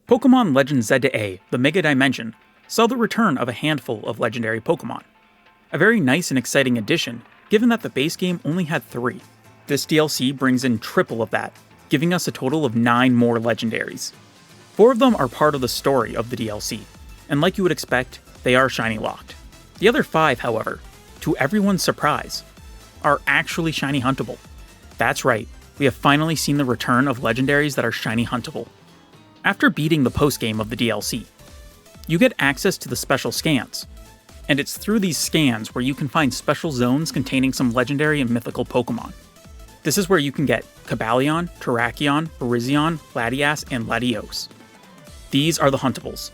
Pokémon Legend Z-A, the Mega Dimension, saw the return of a handful of legendary Pokémon. A very nice and exciting addition, given that the base game only had 3. This DLC brings in triple of that, giving us a total of 9 more legendaries. 4 of them are part of the story of the DLC, and like you would expect, they are shiny locked. The other 5, however, to everyone's surprise, are actually shiny huntable. That's right, we have finally seen the return of legendaries that are shiny huntable. After beating the post-game of the DLC, you get access to the special scans, and it's through these scans where you can find special zones containing some legendary and mythical Pokémon. This is where you can get Cobalion, Terrakion, Virizion, Latias, and Latios. These are the huntables.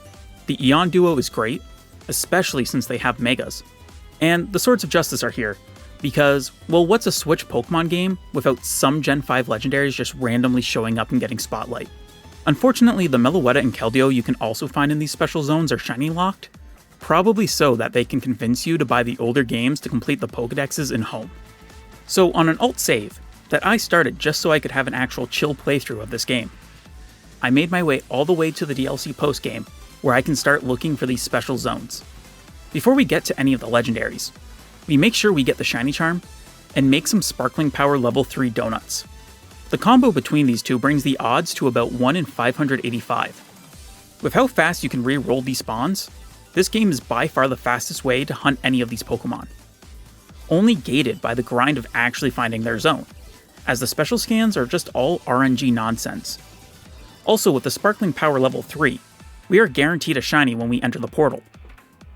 The Eon duo is great, especially since they have Megas. And the Swords of Justice are here, because, well, what's a Switch Pokemon game without some Gen 5 legendaries just randomly showing up and getting spotlight? Unfortunately, the Meloetta and Keldeo you can also find in these special zones are shiny locked, probably so that they can convince you to buy the older games to complete the Pokédexes in home. So on an alt save, that I started just so I could have an actual chill playthrough of this game, I made my way all the way to the DLC postgame, where I can start looking for these special zones. Before we get to any of the legendaries, we make sure we get the shiny charm, and make some Sparkling Power level 3 donuts. The combo between these two brings the odds to about 1 in 585. With how fast you can re-roll these spawns, this game is by far the fastest way to hunt any of these Pokemon. Only gated by the grind of actually finding their zone, as the special scans are just all RNG nonsense. Also, with the Sparkling Power level 3, we are guaranteed a shiny when we enter the portal.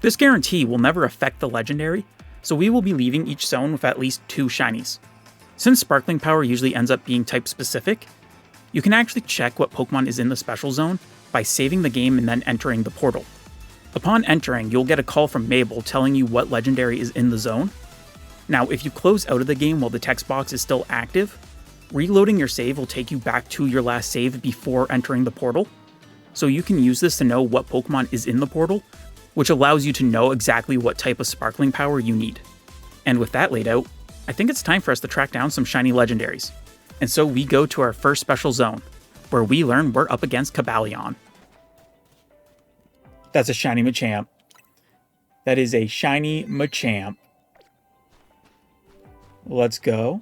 This guarantee will never affect the legendary, so we will be leaving each zone with at least 2 shinies. Since Sparkling Power usually ends up being type specific, you can actually check what Pokemon is in the special zone by saving the game and then entering the portal. Upon entering, you'll get a call from Mabel telling you what legendary is in the zone. Now, if you close out of the game while the text box is still active, reloading your save will take you back to your last save before entering the portal, so you can use this to know what Pokemon is in the portal, which allows you to know exactly what type of Sparkling Power you need. And with that laid out, I think it's time for us to track down some shiny legendaries. And so we go to our first special zone, where we learn we're up against Cobalion. That's a shiny Machamp. That is a shiny Machamp. Let's go.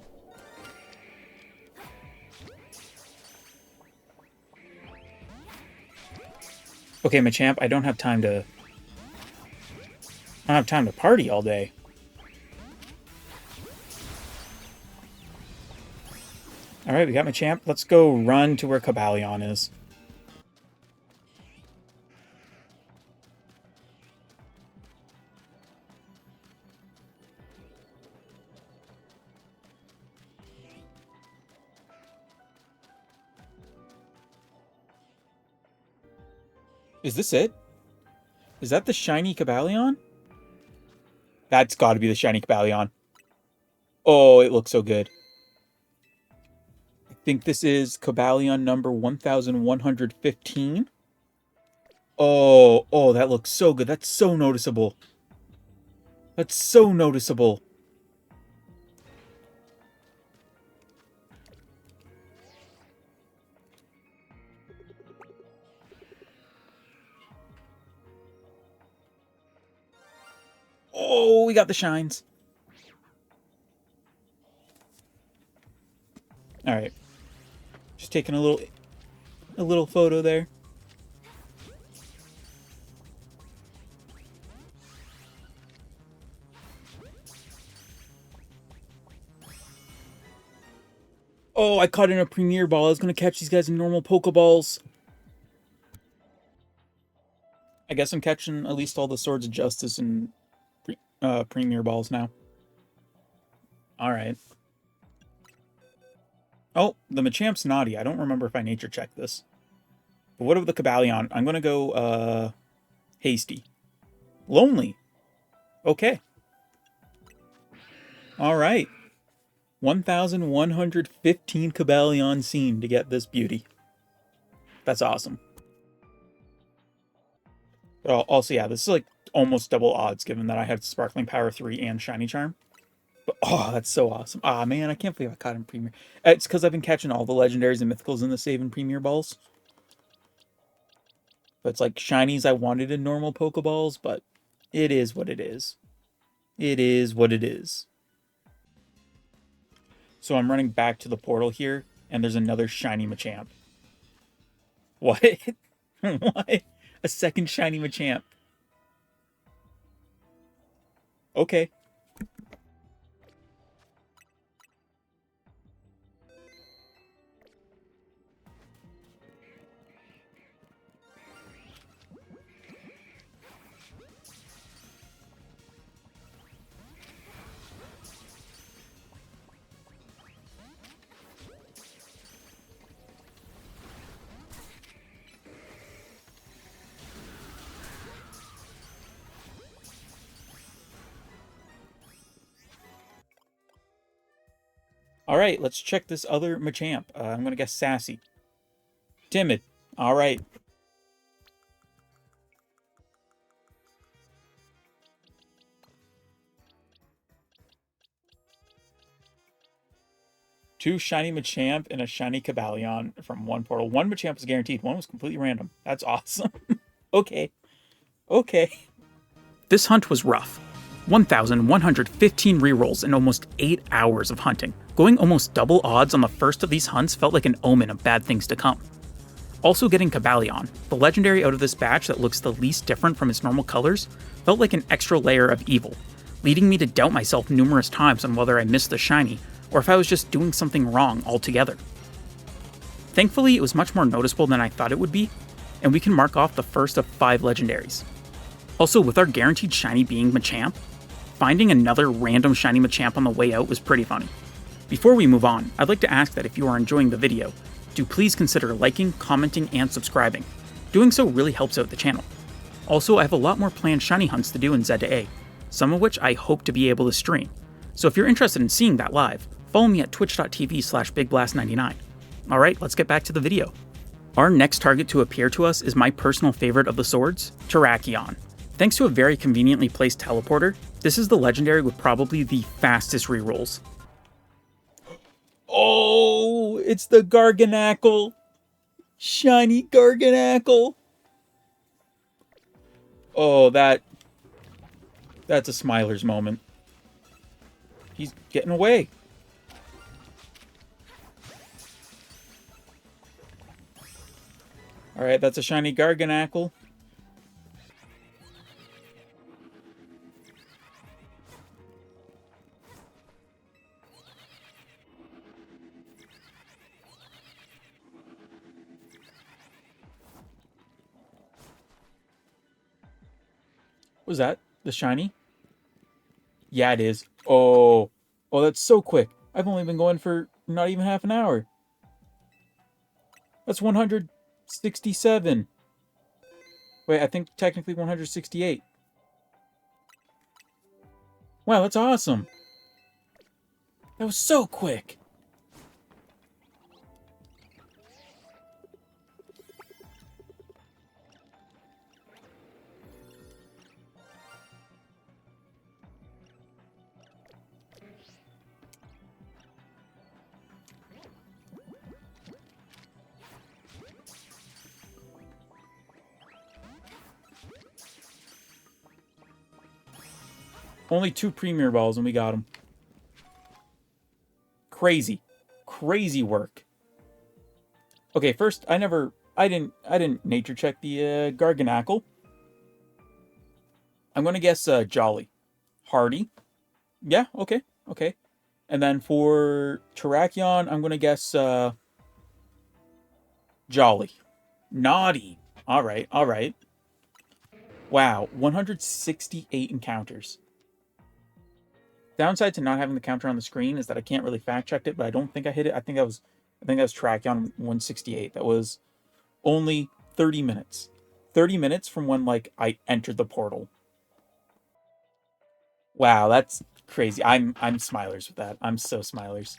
Okay, Machamp, I don't have time to party all day. Alright, we got Machamp. Let's go run to where Cobalion is. Is this it? Is that the shiny Cobalion? That's gotta be the shiny Cobalion. Oh, it looks so good. I think this is Cobalion number 1115. Oh, that looks so good. That's so noticeable. That's so noticeable. Oh, we got the shines. All right. Just taking a little photo there. Oh, I caught in a Premier Ball. I was going to catch these guys in normal Pokeballs. I guess I'm catching at least all the Swords of Justice and Premier Balls now. Alright. Oh, the Machamp's naughty. I don't remember if I nature checked this. But what of the Cobalion? I'm going to go, Hasty. Lonely. Okay. Alright. 1,115 Cobalion seen to get this beauty. That's awesome. But also, yeah, this is like almost double odds given that I had Sparkling Power 3 and Shiny Charm. But, oh, that's so awesome. Ah, man, I can't believe I caught him Premier. It's because I've been catching all the Legendaries and Mythicals in the Save and Premier Balls. It's like shinies I wanted in normal Pokeballs, but it is what it is. It is what it is. So I'm running back to the portal here, and there's another shiny Machamp. What? What? A second shiny Machamp. Okay. All right, let's check this other Machamp. I'm going to guess Sassy. Timid. All right. Two shiny Machamp and a shiny Cobalion from one portal. One Machamp was guaranteed. One was completely random. That's awesome. Okay. Okay. This hunt was rough. 1,115 rerolls in almost 8 hours of hunting. Going almost double odds on the first of these hunts felt like an omen of bad things to come. Also getting Cobalion, the legendary out of this batch that looks the least different from its normal colors, felt like an extra layer of evil, leading me to doubt myself numerous times on whether I missed the shiny, or if I was just doing something wrong altogether. Thankfully, it was much more noticeable than I thought it would be, and we can mark off the first of 5 legendaries. Also, with our guaranteed shiny being Machamp, finding another random shiny Machamp on the way out was pretty funny. Before we move on, I'd like to ask that if you are enjoying the video, do please consider liking, commenting, and subscribing. Doing so really helps out the channel. Also, I have a lot more planned shiny hunts to do in Z-A, some of which I hope to be able to stream. So if you're interested in seeing that live, follow me at twitch.tv/BigBlast99. Alright, let's get back to the video. Our next target to appear to us is my personal favorite of the swords, Terrakion. Thanks to a very conveniently placed teleporter, this is the legendary with probably the fastest rerolls. Oh, it's the Garganackle! Shiny Garganackle! Oh, that's a Smiler's moment. He's getting away. Alright, that's a shiny Garganackle. Was that the shiny? Yeah, it is. Oh, that's so quick. I've only been going for not even half an hour. That's 167. Wait, I think technically 168. Wow, that's awesome. That was so quick. Only 2 Premier Balls and we got them. Crazy. Crazy work. Okay, first, I didn't nature check the Garganackle. I'm gonna guess Jolly. Hardy. Yeah, okay. And then for Terrakion, I'm gonna guess Jolly. Naughty. Alright. Wow, 168 encounters. Downside to not having the counter on the screen is that I can't really fact check it, but I don't think I hit it. I think that was Terrakion 168. That was only 30 minutes. 30 minutes from when I entered the portal. Wow, that's crazy. I'm Smilers with that. I'm so Smilers.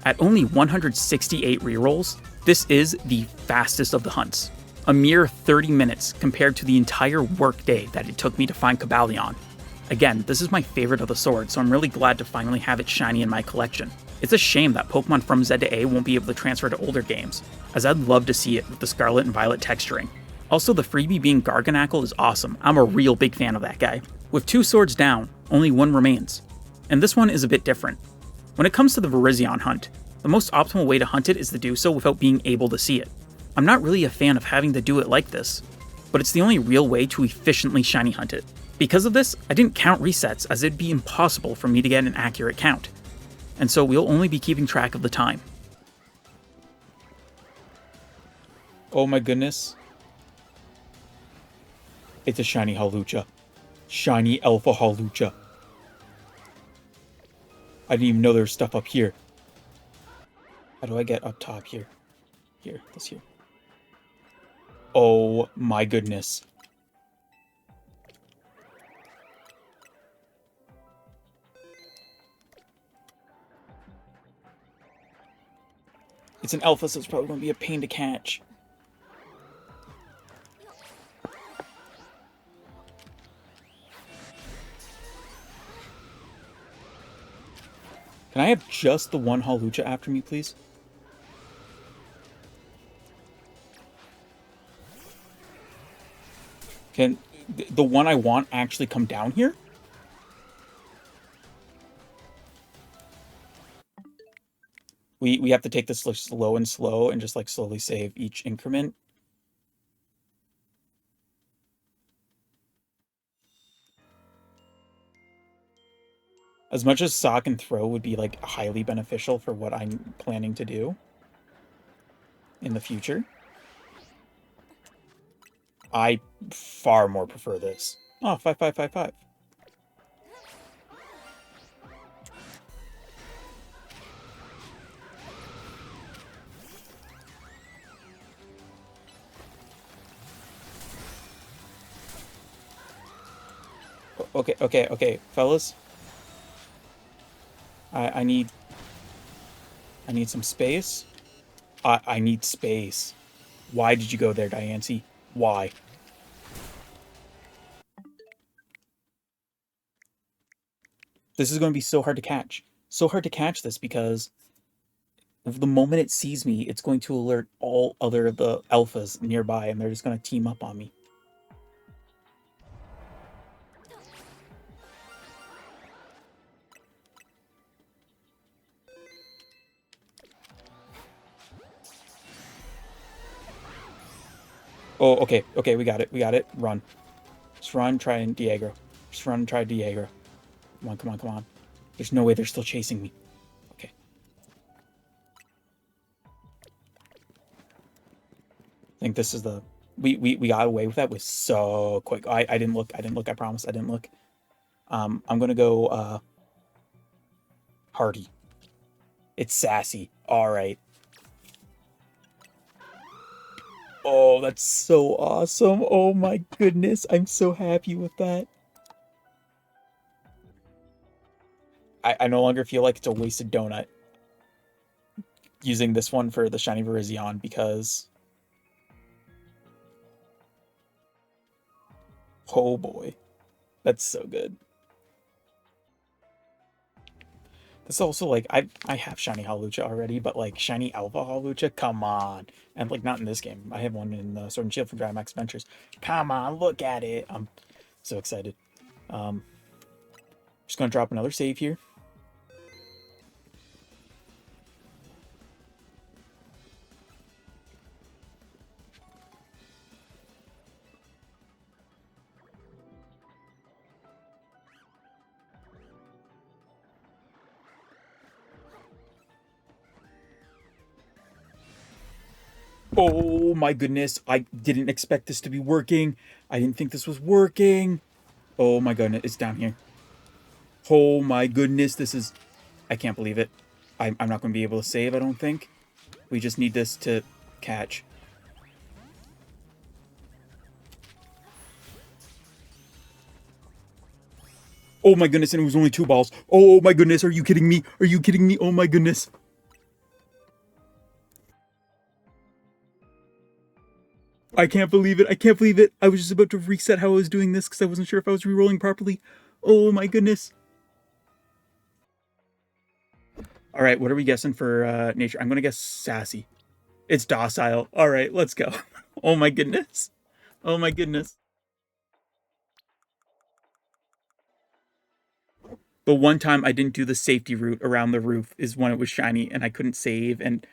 At only 168 rerolls, this is the fastest of the hunts. A mere 30 minutes compared to the entire workday that it took me to find Cobalion. Again, this is my favorite of the sword, so I'm really glad to finally have it shiny in my collection. It's a shame that Pokemon from Z to A won't be able to transfer to older games, as I'd love to see it with the Scarlet and Violet texturing. Also, the freebie being Garganackle is awesome. I'm a real big fan of that guy. With 2 swords down, only 1 remains. And this one is a bit different. When it comes to the Virizion hunt, the most optimal way to hunt it is to do so without being able to see it. I'm not really a fan of having to do it like this, but it's the only real way to efficiently shiny hunt it. Because of this, I didn't count resets as it'd be impossible for me to get an accurate count, and so we'll only be keeping track of the time. Oh my goodness. It's a shiny Hawlucha. Shiny Alpha Hawlucha. I didn't even know there was stuff up here. How do I get up top here? Here, this here. Oh my goodness. It's an alpha, so it's probably going to be a pain to catch. Can I have just the one Hawlucha after me, please? Can the one I want actually come down here? We have to take this slow and slow and just like slowly save each increment. As much as sock and throw would be like highly beneficial for what I'm planning to do in the future, I far more prefer this. Oh, 5-5-5-5. Okay, fellas. I need some space. I need space. Why did you go there, Diancie? Why? This is going to be so hard to catch. So hard to catch this because the moment it sees me, it's going to alert all other of the alphas nearby, and they're just going to team up on me. Oh, okay, we got it. Run. Just run, try and Diagro. Just run, try Diagro. Come on. There's no way they're still chasing me. Okay. I think this is the... We got away with that with so quick. I didn't look, I promise, I didn't look. I'm gonna go, Hardy. It's sassy. Alright. Oh, that's so awesome. Oh my goodness. I'm so happy with that. I no longer feel like it's a wasted donut using this one for the shiny Virizion because... Oh boy. That's so good. This also, like, I have shiny Hawlucha already, but, like, shiny Alpha Hawlucha? Come on. And, like, not in this game. I have one in Sword and Shield from Drymax Adventures. Come on, look at it. I'm so excited. Just gonna drop another save here. Oh my goodness, I didn't expect this to be working. I didn't think this was working. Oh my goodness, it's down here. Oh my goodness, this is... I can't believe it. I'm not going to be able to save, I don't think. We just need this to catch. Oh my goodness, and it was only 2 balls. Oh my goodness, are you kidding me? Are you kidding me? Oh my goodness. I can't believe it. I can't believe it. I was just about to reset how I was doing this because I wasn't sure if I was re-rolling properly. Oh my goodness. All right, what are we guessing for nature? I'm going to guess sassy. It's docile. All right, let's go. Oh my goodness. Oh my goodness. The one time I didn't do the safety route around the roof is when it was shiny and I couldn't save. And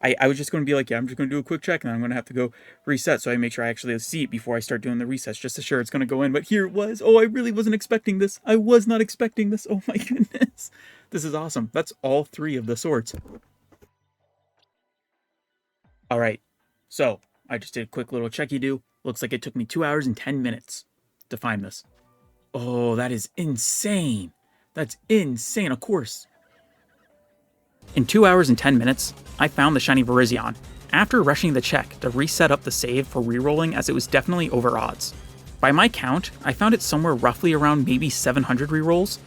I was just going to be like, yeah, I'm just going to do a quick check and then I'm going to have to go reset. So I make sure I actually see it before I start doing the resets just to sure it's going to go in. But here it was. Oh, I really wasn't expecting this. I was not expecting this. Oh my goodness. This is awesome. That's all 3 of the swords. All right. So I just did a quick little checky do. Looks like it took me 2 hours and 10 minutes to find this. Oh, that is insane. That's insane, of course. In 2 hours and 10 minutes, I found the shiny Virizion, after rushing the check to reset up the save for rerolling as it was definitely over odds. By my count, I found it somewhere roughly around maybe 700 rerolls,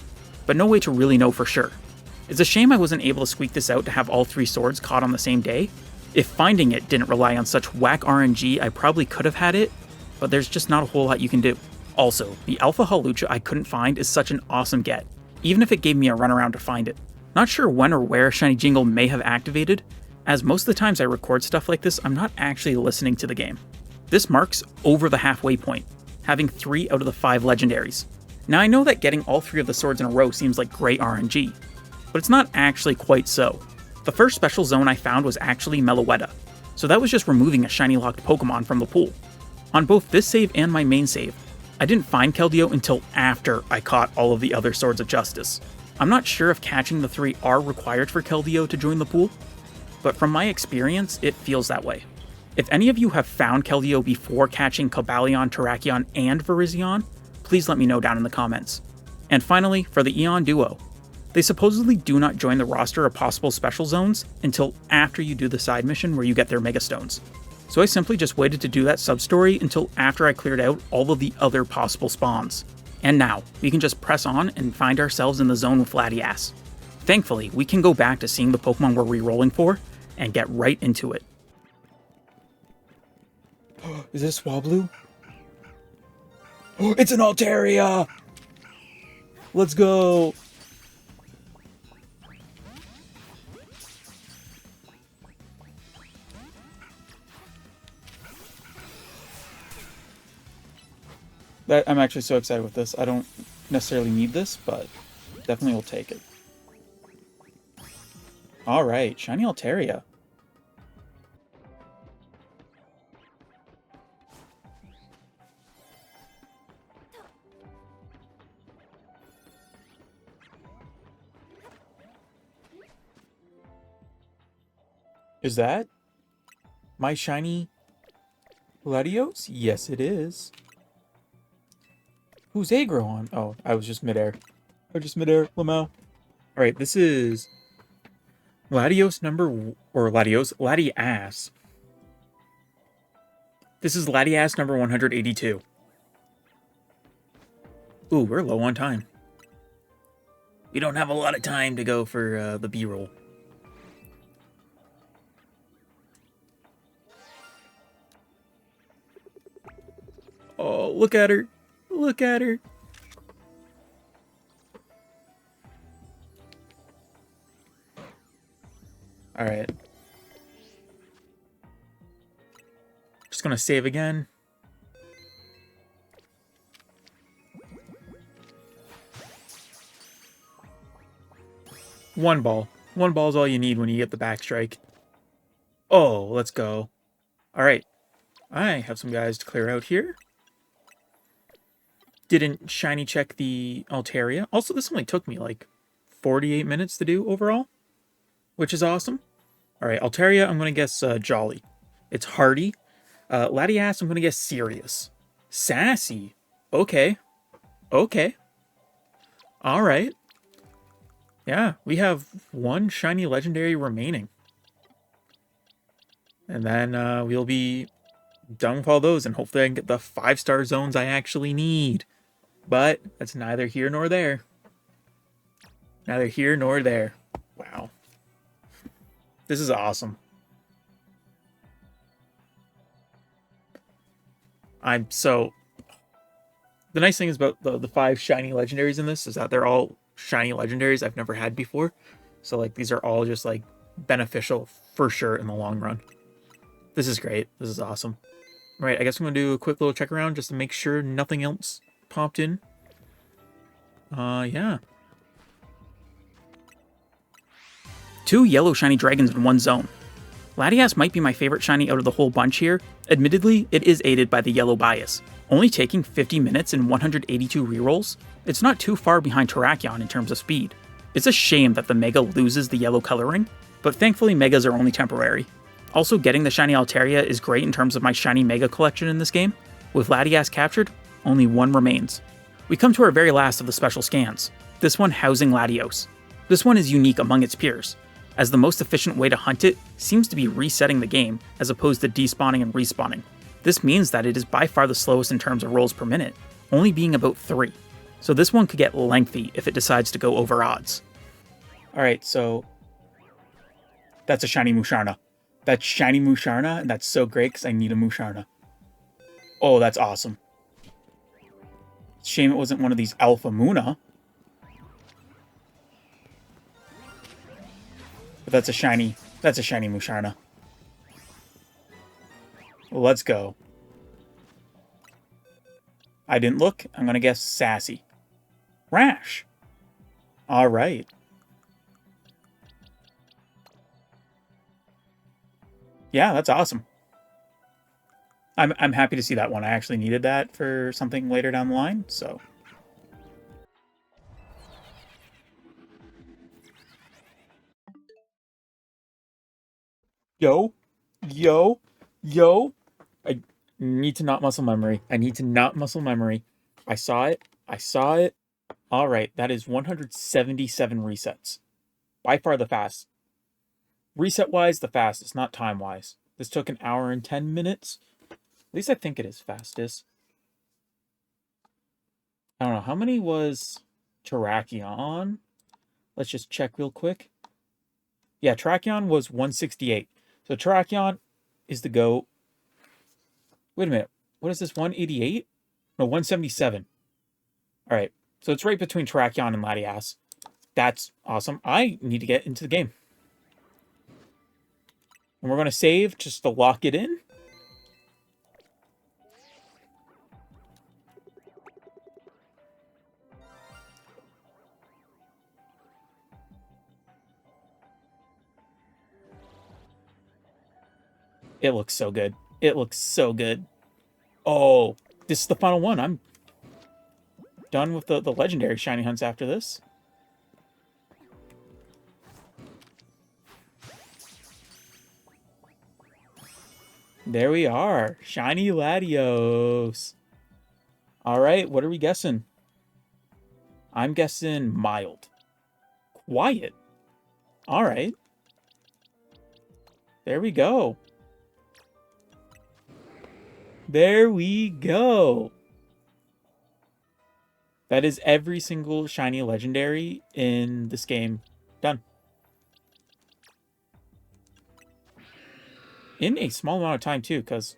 but no way to really know for sure. It's a shame I wasn't able to squeak this out to have all 3 swords caught on the same day. If finding it didn't rely on such whack RNG, I probably could have had it, but there's just not a whole lot you can do. Also, the Alpha Hawlucha I couldn't find is such an awesome get, even if it gave me a runaround to find it. Not sure when or where Shiny Jingle may have activated, as most of the times I record stuff like this, I'm not actually listening to the game. This marks over the halfway point, having 3 out of the 5 legendaries. Now I know that getting all 3 of the swords in a row seems like great RNG, but it's not actually quite so. The first special zone I found was actually Meloetta, so that was just removing a shiny locked Pokemon from the pool. On both this save and my main save, I didn't find Keldeo until after I caught all of the other Swords of Justice. I'm not sure if catching the 3 are required for Keldeo to join the pool, but from my experience, it feels that way. If any of you have found Keldeo before catching Cobalion, Terrakion, and Virizion, please let me know down in the comments. And finally, for the Eon Duo, they supposedly do not join the roster of possible special zones until after you do the side mission where you get their Mega Stones. So I simply just waited to do that sub-story until after I cleared out all of the other possible spawns. And now, we can just press on and find ourselves in the zone with Latias. Thankfully, we can go back to seeing the Pokemon we're re-rolling for, and get right into it. Is this Swablu? Oh, it's an Altaria! Let's go! I'm actually so excited with this. I don't necessarily need this, but definitely will take it. Alright, Shiny Altaria. Is that my shiny Latios? Yes, it is. Who's aggro on? Oh, I was just midair. Lamau. Alright, this is Latias. This is Latias number 182. Ooh, we're low on time. We don't have a lot of time to go for the B-roll. Oh, look at her. Look at her. Alright. Just gonna save again. One ball. One ball is all you need when you get the back strike. Oh, let's go. Alright. I have some guys to clear out here. Didn't shiny check the Altaria. Also, this only took me like 48 minutes to do overall, which is awesome. Alright, Altaria, I'm going to guess Jolly. It's Hardy. Latias, I'm going to guess Serious. Sassy. Okay. Okay. Alright. Yeah, we have 1 shiny legendary remaining. And then we'll be done with all those, and hopefully I can get the 5-star zones I actually need. But that's neither here nor there. Neither here nor there. Wow. This is awesome. The nice thing is about the 5 shiny legendaries in this is that they're all shiny legendaries I've never had before. So like these are all just like beneficial for sure in the long run. This is great. This is awesome. Right, I guess I'm going to do a quick little check around just to make sure nothing else popped in. Yeah. 2 yellow shiny dragons in one zone. Latias might be my favorite shiny out of the whole bunch here. Admittedly, it is aided by the yellow bias. Only taking 50 minutes and 182 rerolls, it's not too far behind Terrakion in terms of speed. It's a shame that the Mega loses the yellow coloring, but thankfully Megas are only temporary. Also, getting the shiny Altaria is great in terms of my shiny Mega collection in this game. With Latias captured, only one remains. We come to our very last of the special scans, this one housing Latios. This one is unique among its peers, as the most efficient way to hunt it seems to be resetting the game as opposed to despawning and respawning. This means that it is by far the slowest in terms of rolls per minute, only being about 3. So this one could get lengthy if it decides to go over odds. Alright, so that's a shiny Musharna. That's shiny Musharna, and that's so great because I need a Musharna. Oh, that's awesome. Shame it wasn't one of these Alpha Muna. But that's a shiny Musharna. Well, let's go. I didn't look. I'm going to guess Sassy. Rash. All right. Yeah, that's awesome. I'm happy to see that one. I actually needed that for something later down the line, so. Yo. I need to not muscle memory. I saw it. All right, that is 177 resets. By far the fastest. Reset-wise, the fastest, not time-wise. This took an hour and 10 minutes. At least I think it is fastest. I don't know. How many was Terrakion? Let's just check real quick. Yeah, Terrakion was 168. So Terrakion is the GOAT. Wait a minute. What is this, 188? No, 177. All right. So it's right between Terrakion and Latias. That's awesome. I need to get into the game. And we're going to save just to lock it in. It looks so good. It looks so good. Oh, this is the final one. I'm done with the legendary shiny hunts after this. There we are. Shiny Latios. All right, what are we guessing? I'm guessing mild. Quiet. All right. There we go. There we go. That is every single shiny legendary in this game done. In a small amount of time, too, because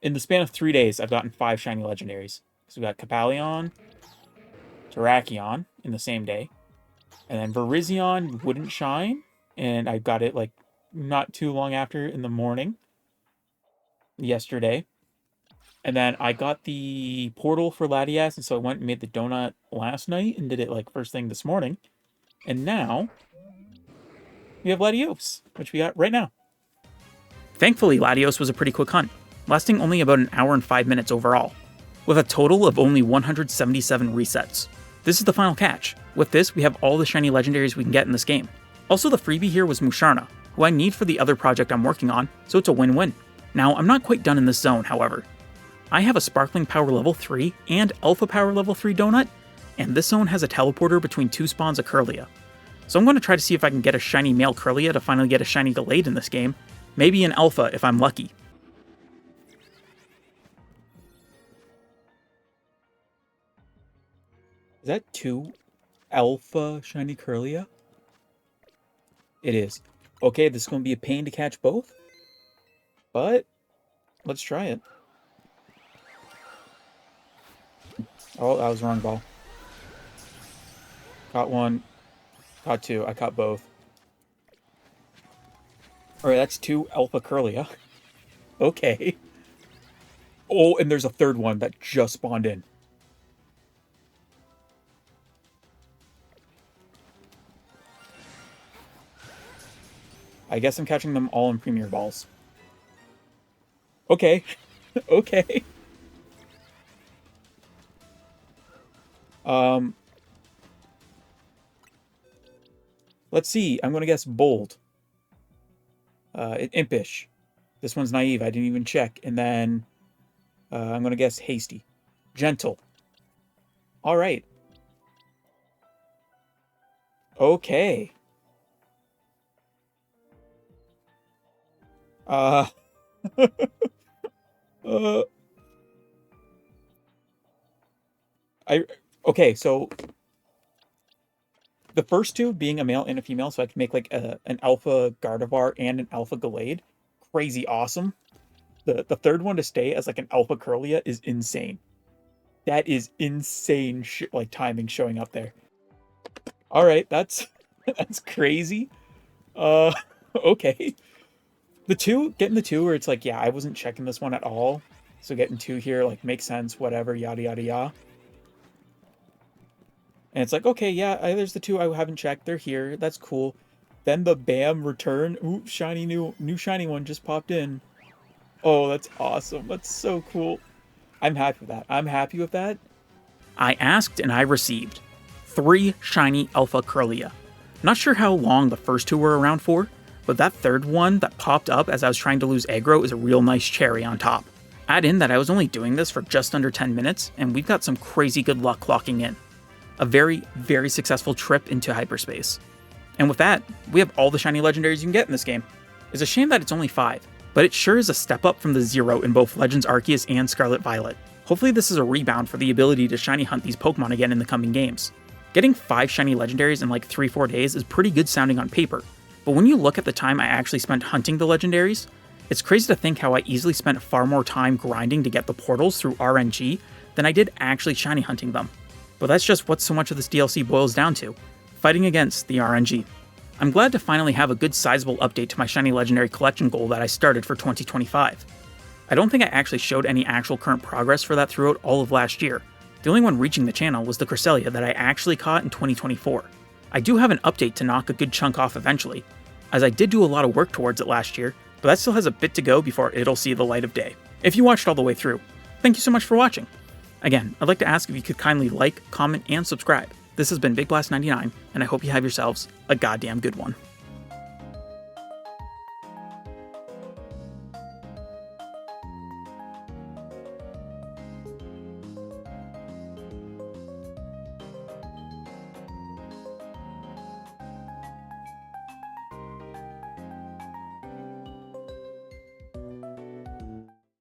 in the span of 3 days, I've gotten 5 shiny legendaries. So we got Cobalion, Terrakion in the same day, and then Virizion wouldn't shine, and I got it, like, not too long after in the morning, yesterday. And then I got the portal for Latias, and so I went and made the donut last night and did it, like, first thing this morning. And now, we have Latios, which we got right now. Thankfully, Latios was a pretty quick hunt, lasting only about an hour and 5 minutes overall, with a total of only 177 resets. This is the final catch. With this, we have all the shiny legendaries we can get in this game. Also, the freebie here was Musharna, who I need for the other project I'm working on, so it's a win-win. Now, I'm not quite done in this zone, however. I have a Sparkling Power Level 3 and Alpha Power Level 3 donut, and this zone has a teleporter between 2 spawns of Kirlia. So I'm going to try to see if I can get a shiny male Kirlia to finally get a shiny Gallade in this game, maybe an Alpha if I'm lucky. Is that 2 Alpha shiny Kirlia? It is. Okay, this is going to be a pain to catch both, but let's try it. Oh, that was the wrong ball. Caught one. Caught 2. I caught both. Alright, that's 2 Alpha Kirlia. Okay. Oh, and there's a third one that just spawned in. I guess I'm catching them all in Premier Balls. Okay. Okay. Let's see. I'm going to guess Bold. Impish. This one's Naive. I didn't even check. And then I'm going to guess Hasty. Gentle. All right. Okay. uh, okay, so the first two being a male and a female, so I can make like an alpha Gardevoir and an alpha Gallade. Crazy awesome. The third one to stay as like an alpha Curlia is insane. That is insane like timing showing up there. All right, that's that's crazy. Okay. Getting the two where it's like, yeah, I wasn't checking this one at all. So getting two here, like, makes sense, whatever, yada, yada, yada. And it's like, okay, yeah, there's the two I haven't checked. They're here. That's cool. Then the bam return. Ooh, shiny new shiny one just popped in. Oh, that's awesome. That's so cool. I'm happy with that. I'm happy with that. I asked and I received 3 shiny Alpha Curlia. Not sure how long the first two were around for, but that third one that popped up as I was trying to lose aggro is a real nice cherry on top. Add in that I was only doing this for just under 10 minutes, and we've got some crazy good luck clocking in. A very, very successful trip into hyperspace. And with that, we have all the shiny legendaries you can get in this game. It's a shame that it's only 5, but it sure is a step up from the 0 in both Legends Arceus and Scarlet Violet. Hopefully this is a rebound for the ability to shiny hunt these Pokemon again in the coming games. Getting 5 shiny legendaries in like 3-4 days is pretty good sounding on paper, but when you look at the time I actually spent hunting the legendaries, it's crazy to think how I easily spent far more time grinding to get the portals through RNG than I did actually shiny hunting them. But that's just what so much of this DLC boils down to, fighting against the RNG. I'm glad to finally have a good sizable update to my shiny legendary collection goal that I started for 2025. I don't think I actually showed any actual current progress for that throughout all of last year. The only one reaching the channel was the Cresselia that I actually caught in 2024. I do have an update to knock a good chunk off eventually, as I did do a lot of work towards it last year, but that still has a bit to go before it'll see the light of day. If you watched all the way through, thank you so much for watching. Again, I'd like to ask if you could kindly like, comment, and subscribe. This has been Big Blast 99, and I hope you have yourselves a goddamn good one.